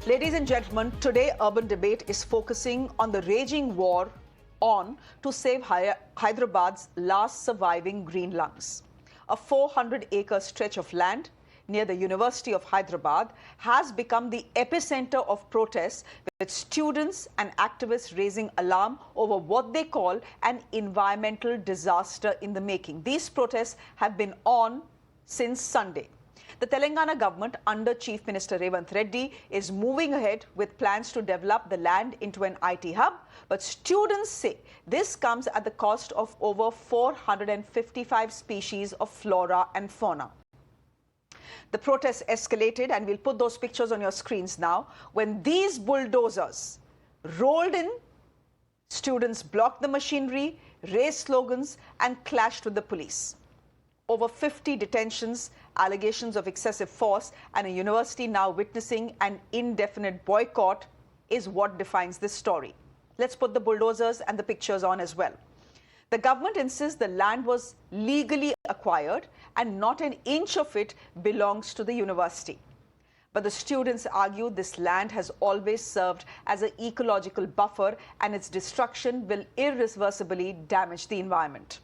Ladies and gentlemen, today urban debate is focusing on the raging war on to save Hyderabad's last surviving green lungs. A 400-acre stretch of land near the University of Hyderabad has become the epicenter of protests, with students and activists raising alarm over what they call an environmental disaster in the making. These protests have been on since Sunday. The Telangana government under Chief Minister Reddy is moving ahead with plans to develop the land into an IT hub, but students say this comes at the cost of over 455 species of flora and fauna. The protests escalated, and we'll put those pictures on your screens now, when these bulldozers rolled in. Students blocked the machinery, raised slogans and clashed with the police. Over 50 detentions, allegations of excessive force, and a university now witnessing an indefinite boycott is what defines this story. Let's put the bulldozers and the pictures on as well. The government insists the land was legally acquired and not an inch of it belongs to the university. But the students argue this land has always served as an ecological buffer, and its destruction will irreversibly damage the environment.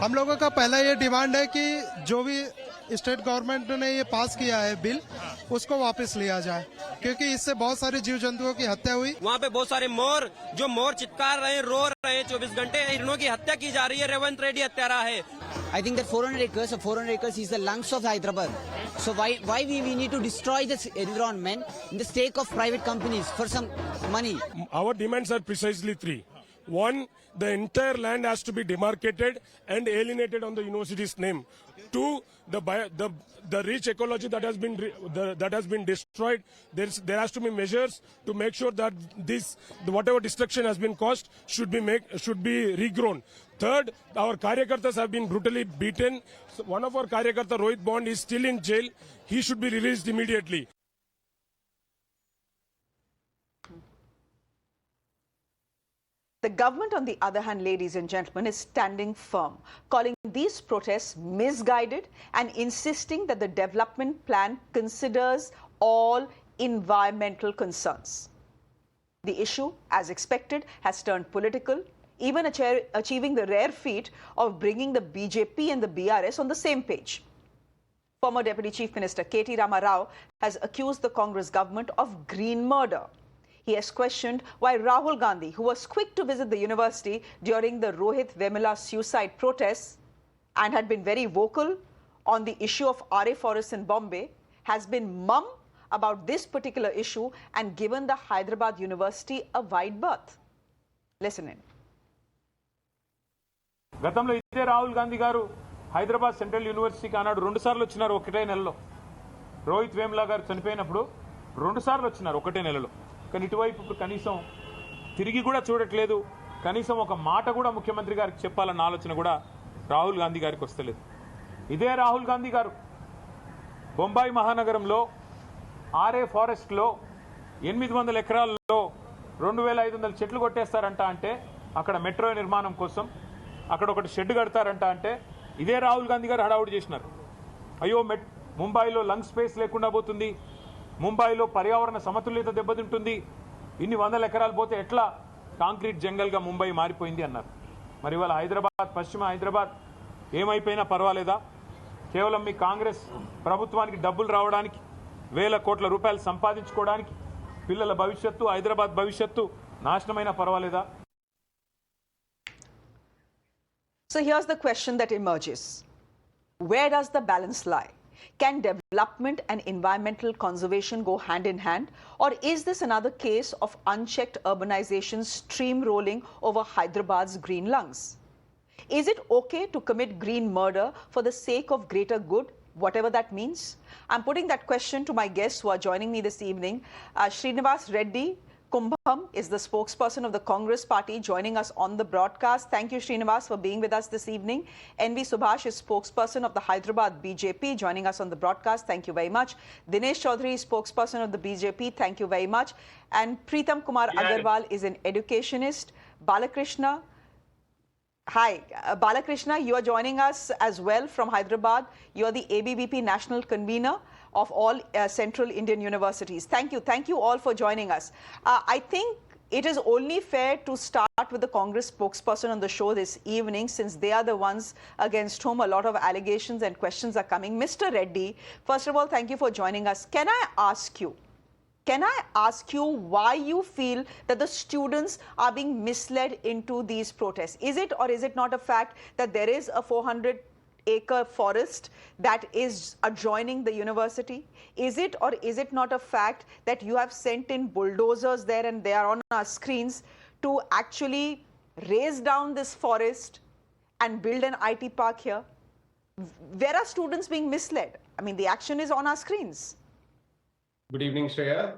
हम लोगों का पहला ये demand है कि जो भी state government ने ये पास किया है बिल, उसको वापस लिया जाए, क्योंकि इससे बहुत सारे जीव जंतुओं की हत्या हुई। वहाँ पे बहुत सारे मोर चित्कार रहे हैं, रो रहे हैं, 24 घंटे हिरणों की हत्या की जा रही है। रेवंत रेड्डी हत्यारा है। I think that 400 acres is the lungs of Hyderabad. So why we need to destroy this environment in the stake of private companies for some money? Our demands are precisely three. One, the entire land has to be demarcated and alienated on the university's name. Two, the rich ecology that has been destroyed. There has to be measures to make sure that whatever destruction has been caused should be regrown. Third, our karyakartas have been brutally beaten. So one of our karyakarta, Rohit Bond, is still in jail. He should be released immediately. The government, on the other hand, ladies and gentlemen, is standing firm, calling these protests misguided and insisting that the development plan considers all environmental concerns. The issue, as expected, has turned political, even achieving the rare feat of bringing the BJP and the BRS on the same page. Former Deputy Chief Minister K.T. Rama Rao has accused the Congress government of green murder. He has questioned why Rahul Gandhi, who was quick to visit the university during the Rohit Vemula suicide protests and had been very vocal on the issue of RA forests in Bombay, has been mum about this particular issue and given the Hyderabad University a wide berth. Listen in. గతంలో ఇదే రాహుల్ గాంధీ గారు Hyderabad central యూనివర్సిటీకి ఆనాడు 2 సార్లు వచ్చినారు ఒకటే నెలలో. రోహిత్ వేములా గారు చనిపోయినప్పుడు 2 సార్లు వచ్చినారు ఒకటే నెలలో. కానీ ఇటువైపు ఇప్పుడు కనీసం తిరిగి కూడా చూడట్లేదు. కనీసం ఒక మాట కూడా ముఖ్యమంత్రి గారికి చెప్పాలన్న ఆలోచన కూడా రాహుల్ గాంధీ గారికి వస్తలేదు. ఇదే రాహుల్ గాంధీ గారు బొంబాయి మహానగరంలో ఆర్ఏ ఫారెస్ట్లో 800 ఎకరాల్లో 2500 చెట్లు కొట్టేస్తారంట. అంటే అక్కడ మెట్రో నిర్మాణం కోసం అక్కడ ఒకటి షెడ్ కడతారంట. అంటే ఇదే రాహుల్ గాంధీ గారు హడావుడి చేసినారు. అయ్యో ముంబైలో లంగ్ స్పేస్ లేకుండా పోతుంది, ముంబైలో పర్యావరణ సమతుల్యత దెబ్బతింటుంది, ఇన్ని 100 ఎకరాలు పోతే ఎట్లా కాంక్రీట్ జంగల్గా ముంబై మారిపోయింది అన్నారు. మరి ఇవాళ హైదరాబాద్, పశ్చిమ హైదరాబాద్ ఏమైపోయినా పర్వాలేదా? కేవలం మీ కాంగ్రెస్ ప్రభుత్వానికి డబ్బులు రావడానికి, వేల కోట్ల రూపాయలు సంపాదించుకోవడానికి, పిల్లల భవిష్యత్తు, హైదరాబాద్ భవిష్యత్తు నాశనమైనా పర్వాలేదా? So here's the question that emerges. Where does the balance lie? Can development and environmental conservation go hand in hand? Or is this another case of unchecked urbanization steamrolling over Hyderabad's green lungs? Is it okay to commit green murder for the sake of greater good, whatever that means? I'm putting that question to my guests who are joining me this evening. Srinivas Reddy Kumbham is the spokesperson of the Congress party, joining us on the broadcast. Thank you, Srinivas, for being with us this evening. NV Subhash is spokesperson of the Hyderabad BJP, joining us on the broadcast. Thank you very much. Dinesh Chowdhury is spokesperson of the BJP. Thank you very much. And Preetam Kumar Agarwal is an educationist. Balakrishna, hi. Balakrishna, you are joining us as well from Hyderabad. You are the ABVP National Convener. of all Central Indian universities. Thank you. Thank you all for joining us. I think it is only fair to start with the Congress spokesperson on the show this evening, since they are the ones against whom a lot of allegations and questions are coming. Mr. Reddy, first of all, thank you for joining us. Can I ask you why you feel that the students are being misled into these protests? Is it or is it not a fact that there is a 400-acre forest that is adjoining the university? Is it or is it not a fact that you have sent in bulldozers there, and they are on our screens, to actually raze down this forest and build an IT park here? Where are students being misled? I mean, the action is on our screens. Good evening, Shreya.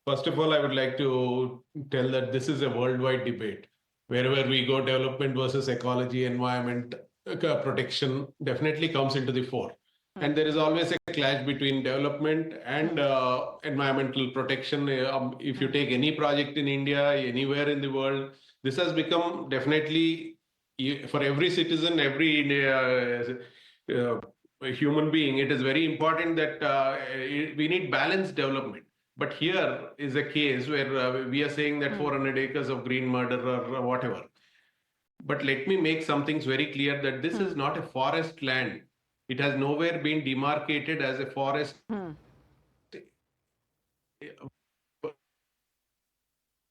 First of all, I would like to tell that this is a worldwide debate. Wherever we go, development versus ecology, environment protection definitely comes into the fore. And there is always a clash between development and environmental protection. If you take any project in India, anywhere in the world, this has become definitely, for every citizen, every human being, it is very important that we need balanced development. But here is a case where we are saying that 400 acres of green murder or whatever. But let me make some things very clear, that this is not a forest land. It has nowhere been demarcated as a forest.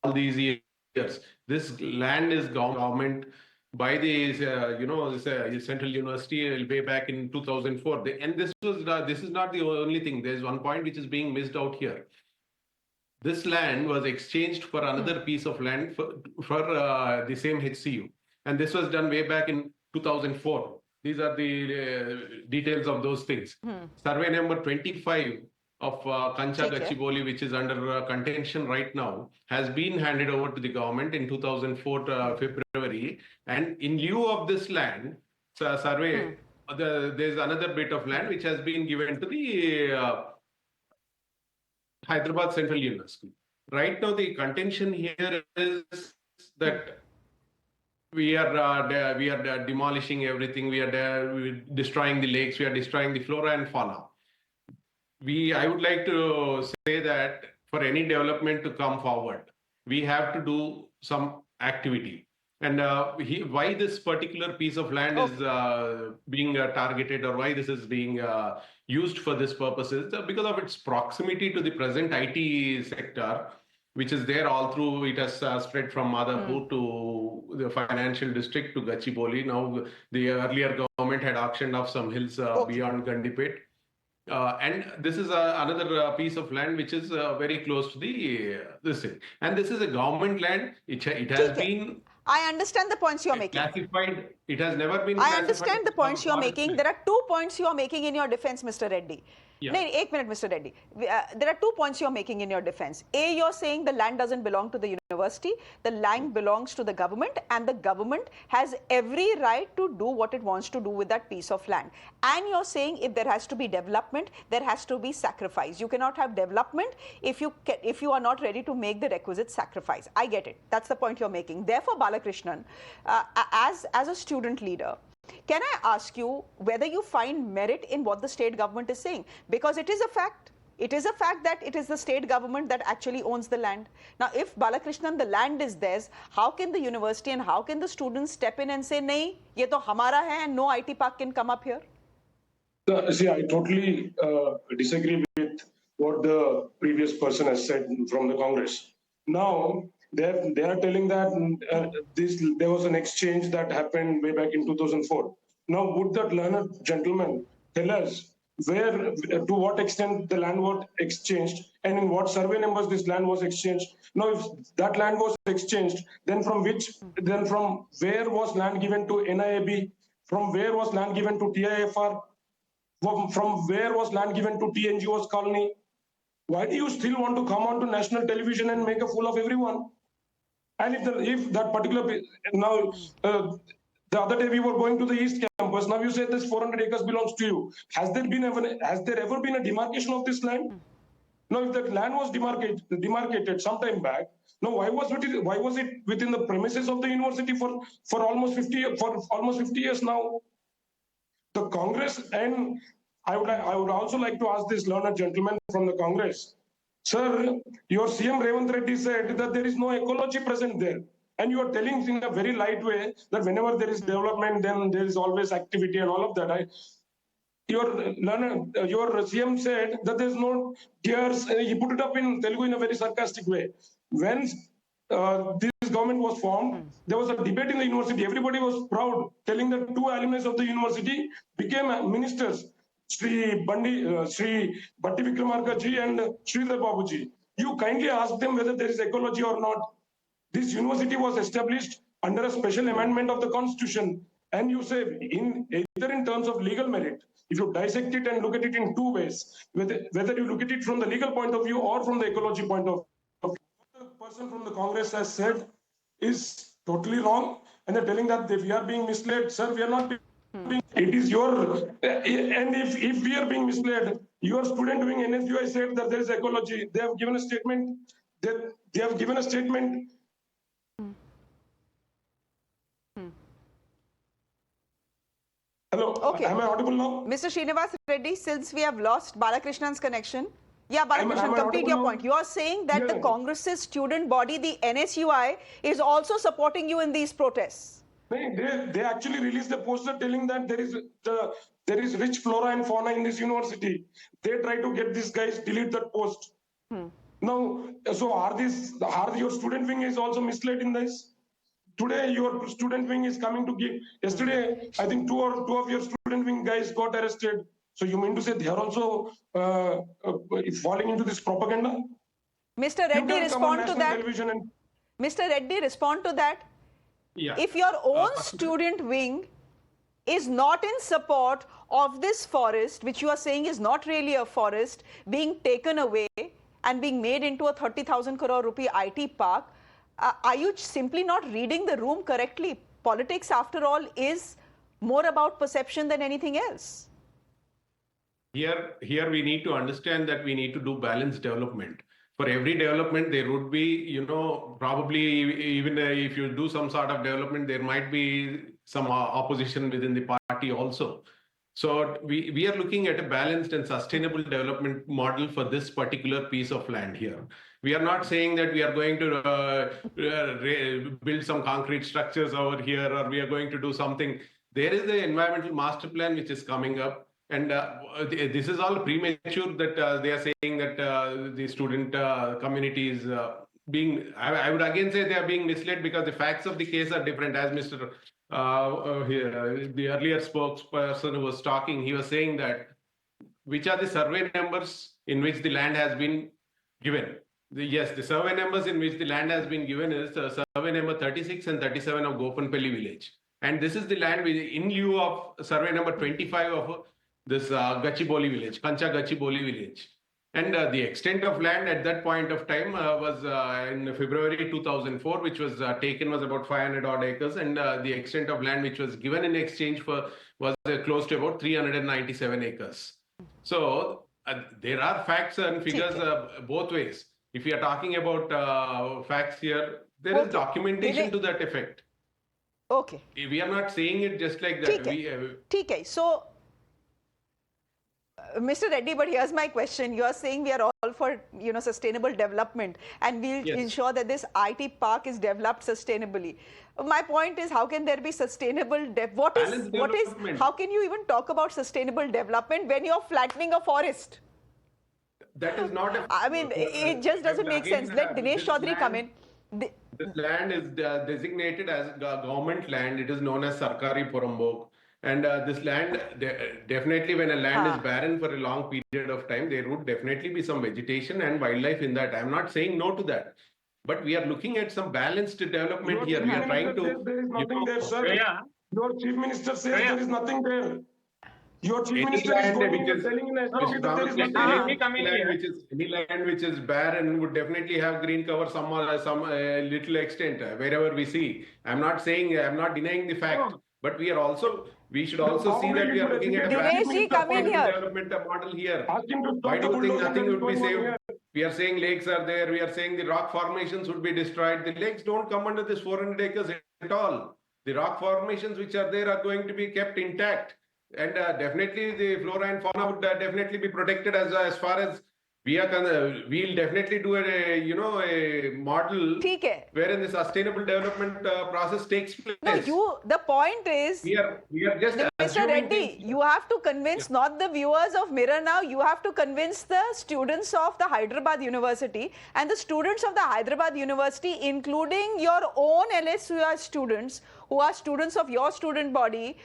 All these years, this land is government by the Central University way back in 2004. And this is not the only thing. There's one point which is being missed out here. This land was exchanged for another piece of land for the same HCU. And this was done way back in 2004. These are the details of those things. Survey number 25 of Kancha Gachibowli, which is under contention right now, has been handed over to the government in 2004 February. And in lieu of this land, survey, there's another bit of land which has been given to the Hyderabad Central University. Right now, the contention here is that we are demolishing everything. We're destroying the lakes. We are destroying the flora and fauna. I would like to say that for any development to come forward, we have to do some activity. And why this particular piece of land is being targeted, or why this is being used for this purpose, is because of its proximity to the present IT sector, which is there all through. It has spread from Madhapur to the financial district to Gachibowli. Now, the earlier government had auctioned off some hills beyond Gandipet. And this is another piece of land which is very close to this thing. And this is a government land. It has been... I understand the points you're making. Classified. It has never been. I understand the points you're making. There are 2 points you're making in your defense, Mr. Reddy. Yeah. No, 1 minute, Mr. Reddy. There are 2 points you're making in your defense. A, you're saying the land doesn't belong to the university. The land belongs to the government, and the government has every right to do what it wants to do with that piece of land. And you're saying if there has to be development, there has to be sacrifice. You cannot have development if you are not ready to make the requisite sacrifice. I get it. That's the point you're making. Therefore, Balakrishnan, as a student leader, can I ask you whether you find merit in what the state government is saying? Because it is a fact. It is a fact that it is the state government that actually owns the land. Now, if Balakrishnan, the land is theirs, how can the university and how can the students step in and say, nahi, ye to hamara hai and no IT park can come up here? See, I totally disagree with what the previous person has said from the Congress. Now, they are telling that there was an exchange that happened way back in 2004. Now, would that learned gentleman tell us to what extent the land was exchanged and in what survey numbers this land was exchanged? Now, if that land was exchanged, then from where was land given to NIAB? From where was land given to TIFR? From where was land given to TNGO's colony? Why do you still want to come onto national television and make a fool of everyone? And if that particular now the other day we were going to the East Campus. Now you say this 400 acres belongs to you. Has there ever been a demarcation of this land? Now, if that land was demarcated sometime back, now why was it within the premises of the university for almost 50 years now? The Congress and I would also like to ask this learned gentleman from the Congress. Sir, your CM Revanth Reddy said that there is no ecology present there. And you are telling in a very light way that whenever there is development, then there is always activity and all of that. Your CM said that there's no tears. He put it up in Telugu in a very sarcastic way. When this government was formed, there was a debate in the university. Everybody was proud, telling that two alumni of the university became ministers, Sri Bhatti Vikramarka ji and Sridhar Babu ji. You kindly ask them whether there is ecology or not. This university was established under a special amendment of the constitution. And you say, either in terms of legal merit, if you dissect it and look at it in two ways, whether you look at it from the legal point of view or from the ecology point of view, what the person from the Congress has said is totally wrong. And they're telling that we are being misled. Sir, we are not being, it is your, and if we are being misled, your student doing NSUI said that there is ecology. They have given a statement, they have given a statement. Hello, Okay. am I audible now? Mr. Srinivas Reddy, since we have lost Balakrishna's connection, yeah, Balakrishnan, am I complete your audible point. now? You are saying that the Yeah. Congress's student body, the NSUI, is also supporting you in these protests. They actually released a poster telling that there is rich flora and fauna in this university. They try to get these guys delete that post. Now, so are your student wing is also misled in this? Today, your student wing is coming to give. Yesterday, I think two of your student wing guys got arrested. So you mean to say they are also falling into this propaganda? Mr. You Reddy, can come on respond to national that. television and Mr. Reddy, respond to that. Yeah. If your own student wing is not in support of this forest, which you are saying is not really a forest, being taken away and being made into a 30,000 crore rupee IT park, are you simply not reading the room correctly? Politics, after all, is more about perception than anything else. Here we need to understand that we need to do balanced development. For every development, there would be, probably even if you do some sort of development, there might be some opposition within the party also. So we are looking at a balanced and sustainable development model for this particular piece of land here. We are not saying that we are going to build some concrete structures over here, or we are going to do something. There is the environmental master plan which is coming up. And this is all premature that they are saying that the student community is being, I would again say they are being misled because the facts of the case are different. As Mr. The earlier spokesperson who was talking, he was saying that which are the survey numbers in which the land has been given. Yes, the survey numbers in which the land has been given is survey number 36 and 37 of Gopanpalli village. And this is the land in lieu of survey number 25 of this Gachibowli village, Kancha Gachibowli village. And the extent of land at that point of time was in February 2004, which was taken was about 500 odd acres. And the extent of land which was given in exchange for was close to about 397 acres. So there are facts and figures both ways. If you are talking about facts here, there is documentation to that effect. Okay. We are not saying it just like that. Okay. So, Mr. Reddy, but here's my question. You are saying we are all for, sustainable development, and we'll ensure that this IT park is developed sustainably. My point is, how can there be sustainable how can you even talk about sustainable development when you're flattening a forest? That is not I mean, it just doesn't make sense. Let Dinesh Chowdhury come in. This land is designated as government land. It is known as Sarkari Porambok. And this land, definitely when a land is barren for a long period of time, there would definitely be some vegetation and wildlife in that. I'm not saying no to that. But we are looking at some balanced development here. We are trying to... There is nothing there, sir. Your chief minister says there is nothing there. Your chief minister is telling in SDC that there is nothing there. Any land which is barren would definitely have green cover some little extent wherever we see. I'm not denying the fact. But we should also see that we are looking at a development model here. Why do you think nothing would be saved? We are saying lakes are there. We are saying the rock formations would be destroyed. The lakes don't come under this 400 acres at all. The rock formations which are there are going to be kept intact. and definitely the flora and fauna would definitely be protected as far as we are we'll definitely do a model ठीक है. wherein the sustainable development process takes place. No, the point is, we are just Mr. assuming Reddy, things. you have to convince not the viewers of Mirror Now, you have to convince the students of the Hyderabad University, and the students of the Hyderabad University, including your own LSUR students, who are students of your student body,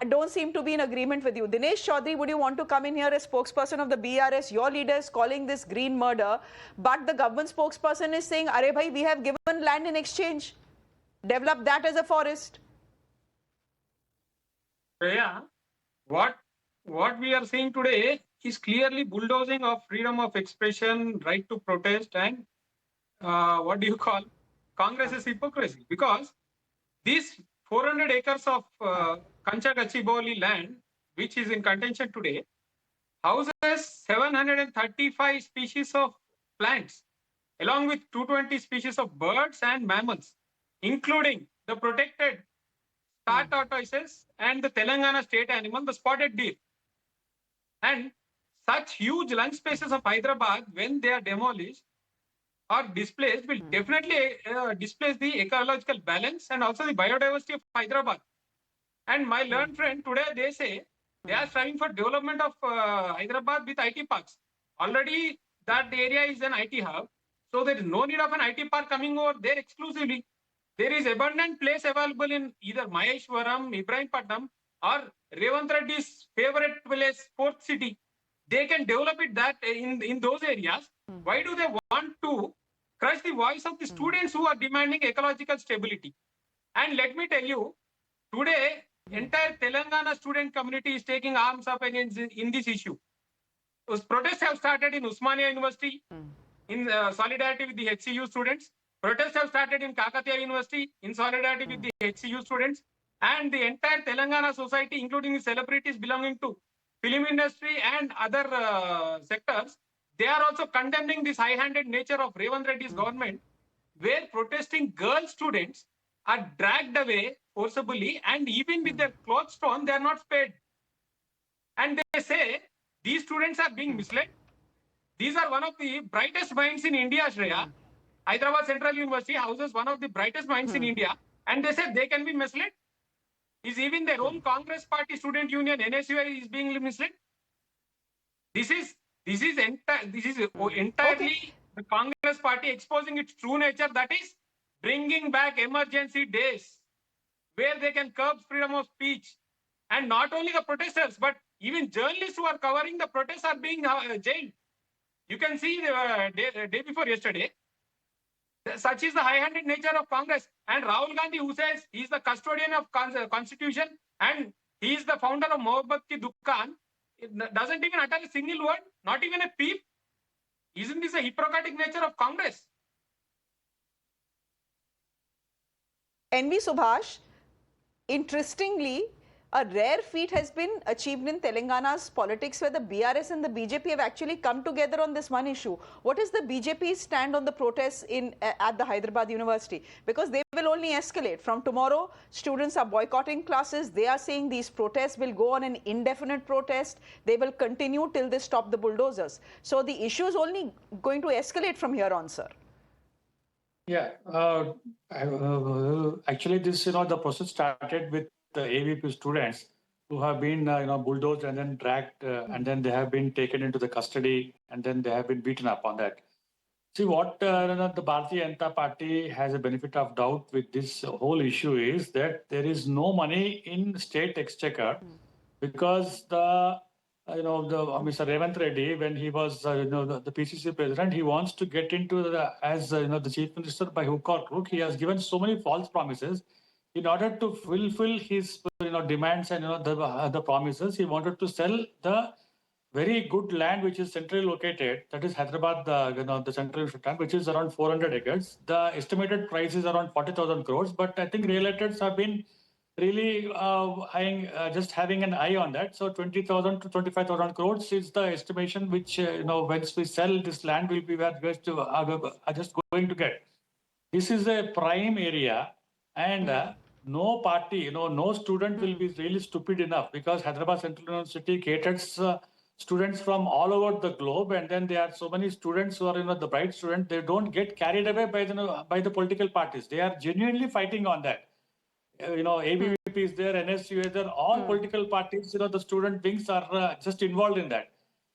don't seem to be in agreement with you. Dinesh Chowdhury, would you want to come in here as spokesperson of the BRS? Your leader is calling this green murder, but the government spokesperson is saying, "Arey bhai, we have given land in exchange. Develop that as a forest." Yeah, what we are seeing today is clearly bulldozing of freedom of expression, right to protest, and what do you call Congress's hypocrisy? Because these 400 acres of Kanchagachibowli land, which is in contention today, houses 735 species of plants, along with 220 species of birds and mammals, including the protected star tortoises and the Telangana state animal, the spotted deer. And such huge lung spaces of Hyderabad, when they are demolished or displaced, will definitely displace the ecological balance and also the biodiversity of Hyderabad. And my learned friend, today they say they are striving for development of Hyderabad with IT parks. Already that area is an IT hub, so there is no need of an IT park coming over there exclusively. There is abundant place available in either Maheshwaram, Ibrahimpatnam, or Revant Reddy's favorite place, fourth city. They can develop it that in those areas. Why do they want to crush the voice of the students who are demanding ecological stability? And let me tell you, today, entire Telangana student community is taking arms up against in this issue. Those protests have started in Usmania University in solidarity with the HCU students. Protests have started in Kakatiya University in solidarity with the HCU students, and the entire Telangana society, including the celebrities belonging to film industry and other sectors, they are also condemning this high-handed nature of Revant Reddy's government, where protesting girl students are dragged away forcibly, and even with their clothes torn, they are not spared. And they say these students are being misled. These are one of the brightest minds in India, Shreya. Hyderabad Central University houses one of the brightest minds in India, and they said they can be misled. Is even their own Congress Party student union NSUI is being misled? This is entirely the Congress Party exposing its true nature. That is bringing back emergency days where they can curb freedom of speech, and not only the protesters but even journalists who are covering the protests are being jailed. You can see the day before yesterday. Such is the high-handed nature of Congress. And Rahul Gandhi, who says he is the custodian of Constitution and he is the founder of Mohabbat Ki Dukkan, doesn't even utter a single word, not even a peep. Isn't this a Hippocratic nature of Congress? NV Subhash, interestingly, a rare feat has been achieved in Telangana's politics where the BRS and the BJP have actually come together on this one issue. What is the BJP's stand on the protests at the Hyderabad University? Because they will only escalate. From tomorrow, students are boycotting classes. They are saying these protests will go on an indefinite protest. They will continue till they stop the bulldozers. So the issue is only going to escalate from here on, sir. Yeah, actually, this the process started with the ABVP students who have been bulldozed and then dragged, and then they have been taken into the custody, and then they have been beaten up on that. See, what the Bharatiya Janata Party has a benefit of doubt with this whole issue is that there is no money in state exchequer because the Mr. Revant Reddy, when he was the PCC president, he wants to get into the chief minister by hook or crook. He has given so many false promises. In order to fulfill his demands and the promises, he wanted to sell the very good land which is centrally located, that is Hyderabad, the central land, which is around 400 acres. The estimated price is around 40,000 crores, but I think relators have been really having an eye on that. So 20,000 to 25,000 crores is the estimation which, once we sell this land, we are just going to get. This is a prime area, and no party, no student will be really stupid enough, because Hyderabad Central University caters students from all over the globe, and then there are so many students who are, the bright students. They don't get carried away by the political parties. They are genuinely fighting on that. ABVP is there, NSU is there, all political parties, the student wings are just involved in that.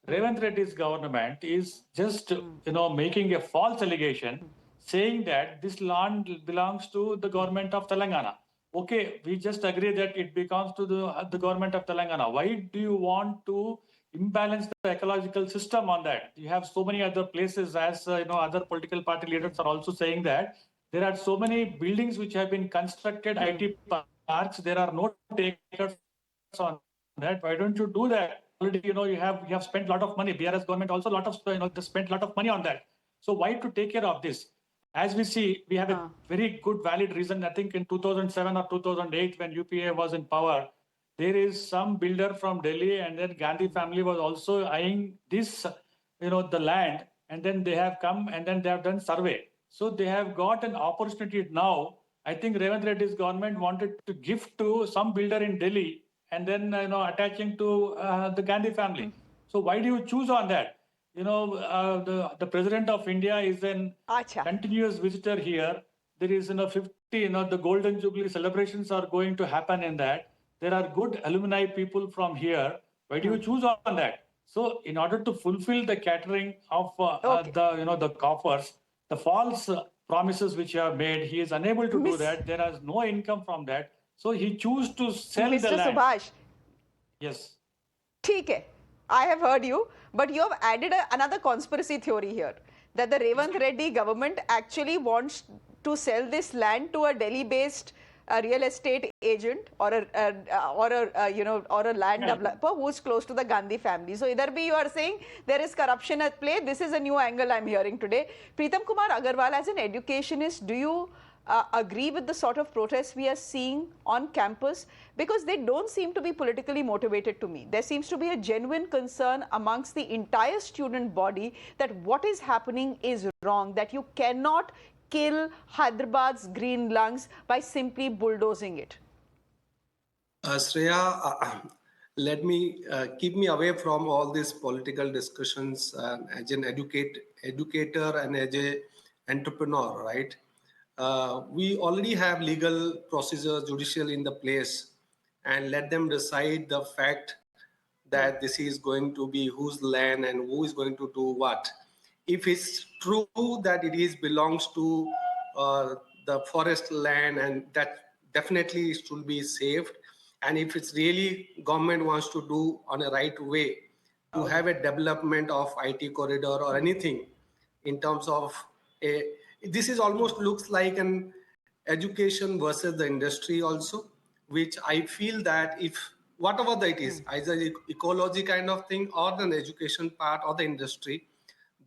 Revant Reddy's government is just, making a false allegation saying that this land belongs to the government of Telangana. Okay, we just agree that it belongs to the government of Telangana. Why do you want to imbalance the ecological system on that? You have so many other places, as other political party leaders are also saying that there are so many buildings which have been constructed, IT parks. There are no takers on that. Why don't you do that? Already, you have spent a lot of money. BRS government also they spent a lot of money on that. So why to take care of this? As we see, we have a very good, valid reason. I think in 2007 or 2008, when UPA was in power, there is some builder from Delhi, and then Gandhi family was also eyeing this, the land, and then they have come and then they have done survey. So they have got an opportunity now. I think Revant Reddy's government wanted to gift to some builder in Delhi, and then attaching to the Gandhi family. So why do you choose on that? The president of India is an continuous visitor here. There is 50, the Golden Jubilee celebrations are going to happen in that. There are good alumni people from here. Why do you choose on that? So in order to fulfill the catering of the coffers, the false promises which you have made, he is unable to do that. There is no income from that. So he chooses to sell the land. Mr. Subhash. Yes. ठीक है. I have heard you, but you have added another conspiracy theory here, that the Revant Reddy government actually wants to sell this land to a Delhi-based real estate agent or a land developer who is close to the Gandhi family. So either be you are saying there is corruption at play. This is a new angle I'm hearing today. Preetam Kumar Agarwal, as an educationist, do you agree with the sort of protests we are seeing on campus? Because they don't seem to be politically motivated to me. There seems to be a genuine concern amongst the entire student body that what is happening is wrong, that you cannot kill Hyderabad's green lungs by simply bulldozing it. Shreya, let me keep me away from all these political discussions as an educator and as an entrepreneur, right? We already have legal procedures, judicial in the place, and let them decide the fact that this is going to be whose land and who is going to do what. If it's true that it belongs to the forest land, and that definitely should be saved. And if it's really government wants to do on a right way to have a development of IT corridor or anything in terms of this is almost looks like an education versus the industry also, which I feel that if whatever it is, either ecology kind of thing or the education part or the industry,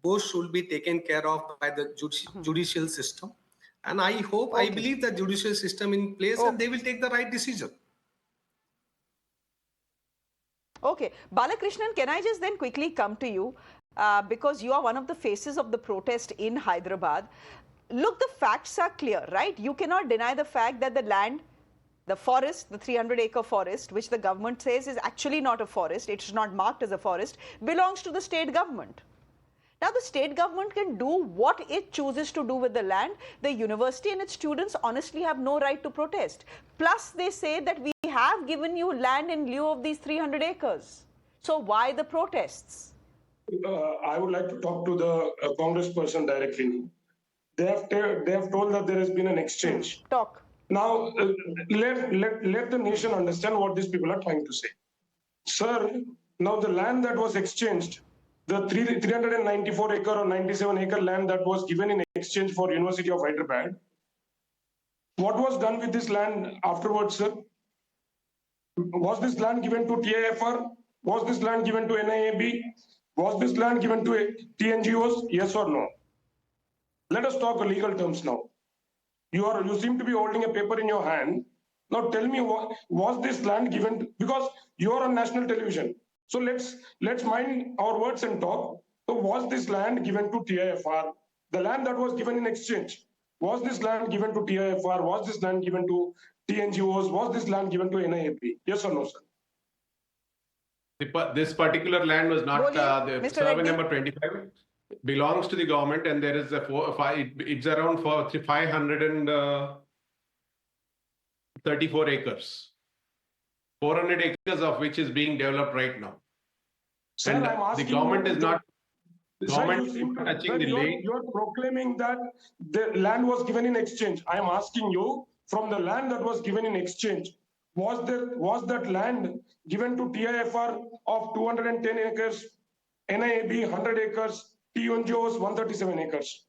both should be taken care of by the judicial system. And I hope, I believe the judicial system in place and they will take the right decision. Okay. Balakrishnan, can I just then quickly come to you? Because you are one of the faces of the protest in Hyderabad. Look, the facts are clear, right? You cannot deny the fact that the land, the forest, the 300-acre forest, which the government says is actually not a forest, it's not marked as a forest, belongs to the state government. Now, the state government can do what it chooses to do with the land. The university and its students honestly have no right to protest. Plus, they say that we have given you land in lieu of these 300 acres. So why the protests? I would like to talk to the congressperson directly. They have told that there has been an exchange. Talk. Now, let the nation understand what these people are trying to say. Sir, now the land that was exchanged, the 394 acre or 97 acre land that was given in exchange for University of Hyderabad, what was done with this land afterwards, sir? Was this land given to TIFR? Was this land given to NIAB? Was this land given to TNGOs? Yes or no? Let us talk legal terms now. You seem to be holding a paper in your hand. Now tell me, was this land given, because you are on national television. So let's mind our words and talk. So was this land given to TIFR? The land that was given in exchange, was this land given to TIFR? Was this land given to TNGOs? Was this land given to NIAP? Yes or no, sir? This particular land was not the Mr. survey Reddy? number 25 belongs to the government, and there is a it's around 534 acres. 400 acres of which is being developed right now. Sir, and I'm asking the government you, is not Sir, you seem to, touching sir, the lake. you're proclaiming that the land was given in exchange. I'm asking you, from the land that was given in exchange, was that land given to TIFR of 210 acres, NIAB 100 acres, TNGOs 137 acres?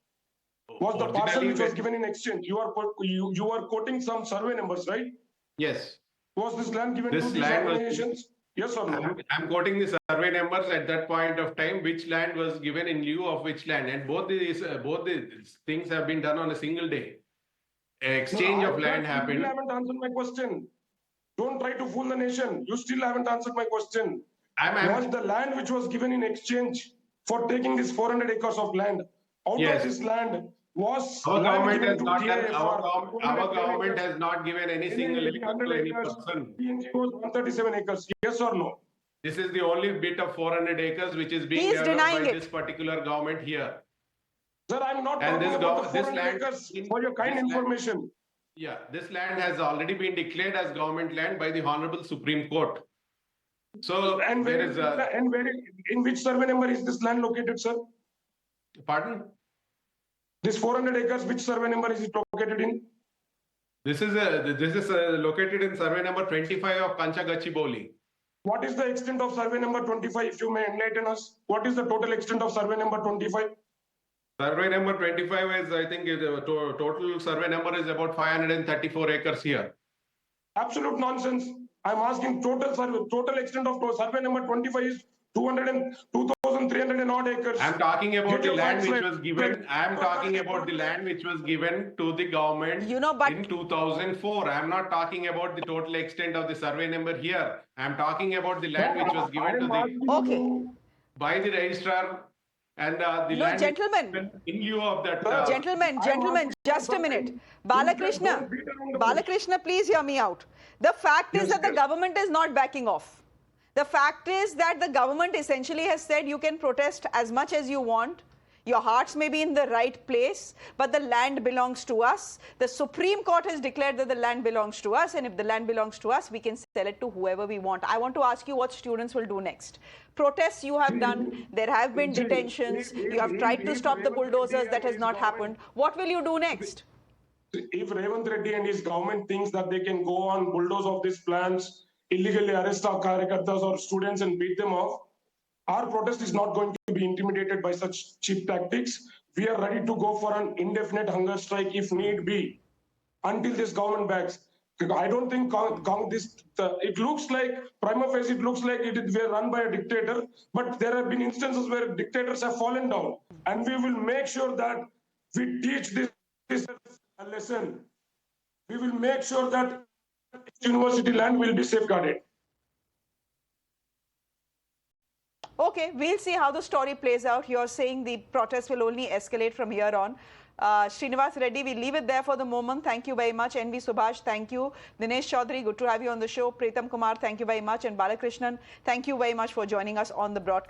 Was the parcel which was given in exchange? You are quoting some survey numbers, right? Yes. Was this land given to these organizations? Yes or no? I'm quoting the survey numbers at that point of time, which land was given in lieu of which land, and both these things have been done on a single day. Exchange of land happened. You haven't answered my question. Don't try to fool the nation. You still haven't answered my question. Was the land which was given in exchange for taking this 400 acres of land, out of this land, was our land government given has to not done, TIFR? our government has not given any single acre to any person. TNGOs 137 acres. Yes or no? This is the only bit of 400 acres which is being developed by this particular government here. Sir, I'm not talking about the 400 acres for your kind information. Yeah, this land has already been declared as government land by the Honorable Supreme Court. So, and there is a... And where, in which survey number is this land located, sir? Pardon? This 400 acres, which survey number is it located in? This is located in survey number 25 of Kanchagachibowli. What is the extent of survey number 25, if you may enlighten us? What is the total extent of survey number 25? Survey number 25 is, I think, the total survey number is about 534 acres here. Absolute nonsense. I'm asking total extent of survey number 25 is 2,300 and odd acres. I'm talking about the land which was given. I'm talking about the land which was given to the government in 2004. I'm not talking about the total extent of the survey number here. I'm talking about the land which was given to the by the registrar and the land gentlemen, in lieu of that. Gentlemen, just a minute. Balakrishna, please hear me out. The fact is that the government is not backing off. The fact is that the government essentially has said you can protest as much as you want. Your hearts may be in the right place, but the land belongs to us. The Supreme Court has declared that the land belongs to us, and if the land belongs to us, we can sell it to whoever we want. I want to ask you what students will do next. Protests you have done, there have been detentions, you have tried to stop the bulldozers, that has not happened. What will you do next? If Revant Reddy and his government thinks that they can go on bulldoze of these plans, illegally arrest our karyakartas or students and beat them off, our protest is not going to be intimidated by such cheap tactics. We are ready to go for an indefinite hunger strike if need be, until this government backs. I don't think it looks like, prima facie, it looks like we're run by a dictator, but there have been instances where dictators have fallen down. And we will make sure that we teach this a lesson. We will make sure that university land will be safeguarded. Okay, we'll see how the story plays out. You're saying the protest will only escalate from here on. Srinivas Reddy, we leave it there for the moment. Thank you very much. NV Subhash, thank you. Dinesh Chowdhury, good to have you on the show. Preetham Kumar, thank you very much. And Balakrishnan, thank you very much for joining us on the broadcast.